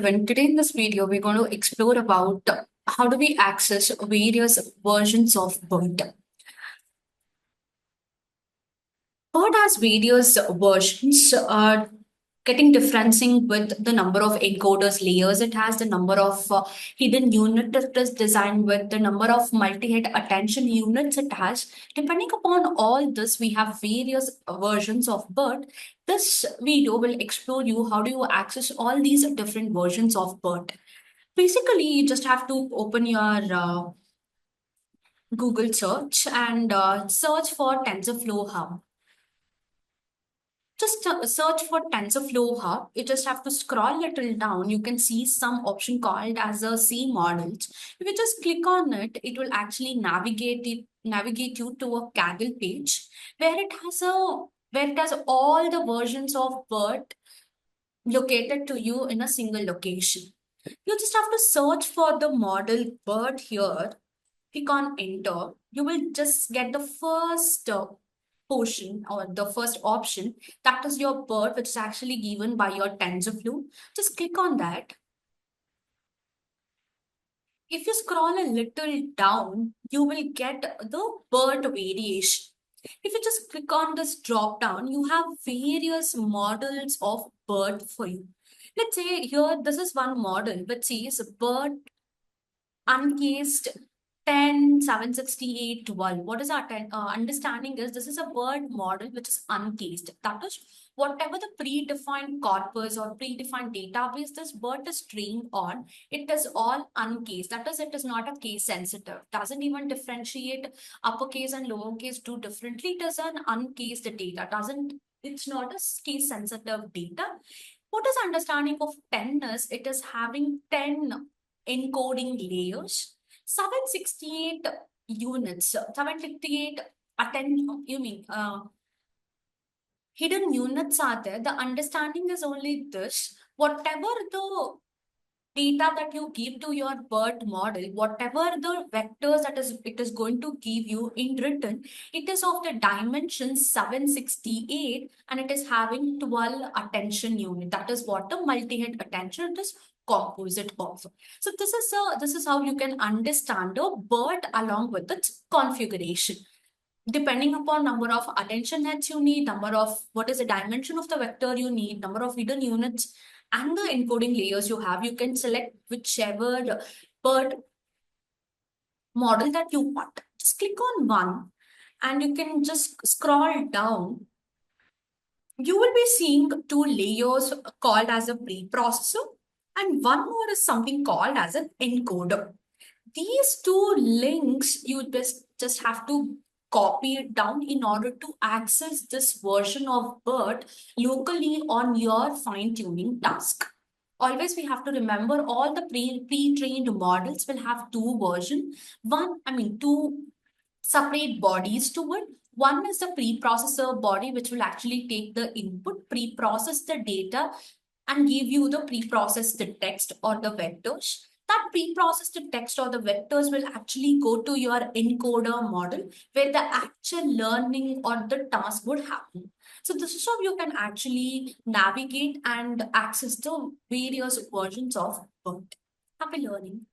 everyone, today in this video we're going to explore about how do we access various versions of BERT. BERT has various versions, getting differencing with the number of encoders layers it has, the number of hidden unit it is designed with, the number of multi-head attention units it has. Depending upon all this, we have various versions of BERT. This video will explore you how do you access all these different versions of BERT. Basically, you just have to open your Google search and search for TensorFlow Hub. Just search for TensorFlow Hub. You just have to scroll a little down. You can see some option called as a C models. If you just click on it, it will actually navigate you to a Kaggle page where it has all the versions of BERT located to you in a single location. You just have to search for the model BERT here. Click on enter. You will just get the first portion or the first option, that is your BERT, which is actually given by your TensorFlow. Just click on that. If you scroll a little down, you will get the BERT variation. If you just click on this drop down, you have various models of BERT for you. Let's say here, this is one model which says BERT uncased 10, 768, 12. What is our understanding is this is a BERT model which is uncased. That is, whatever the predefined corpus or predefined database this BERT is trained on, it is all uncased. That is, it is not a case sensitive. Doesn't even differentiate uppercase and lowercase do differently. It is an uncased data. It's not a case sensitive data. What is understanding of 10 is it is having 10 encoding layers, 768 units, 768 hidden units are there. The understanding is only this: whatever the data that you give to your BERT model, whatever the vectors that it is going to give you in written, it is of the dimension 768 and it is having 12 attention unit. That is what the multi-head attention is composite of. So this is how you can understand a BERT along with its configuration. Depending upon number of attention heads you need, number of what is the dimension of the vector you need, number of hidden units, and the encoding layers you have, you can select whichever BERT model that you want. Just click on one and you can just scroll down. You will be seeing two layers called as a preprocessor and one more is something called as an encoder. These two links you just have to copy it down in order to access this version of BERT locally on your fine-tuning task. Always we have to remember all the pre-trained models will have two versions. Two separate bodies to it. One is the preprocessor body, which will actually take the input, pre-process the data, and give you the pre-processed text or the vectors. That pre-processed text or the vectors will actually go to your encoder model where the actual learning or the task would happen. So this is how you can actually navigate and access the various versions of BERT. Happy learning.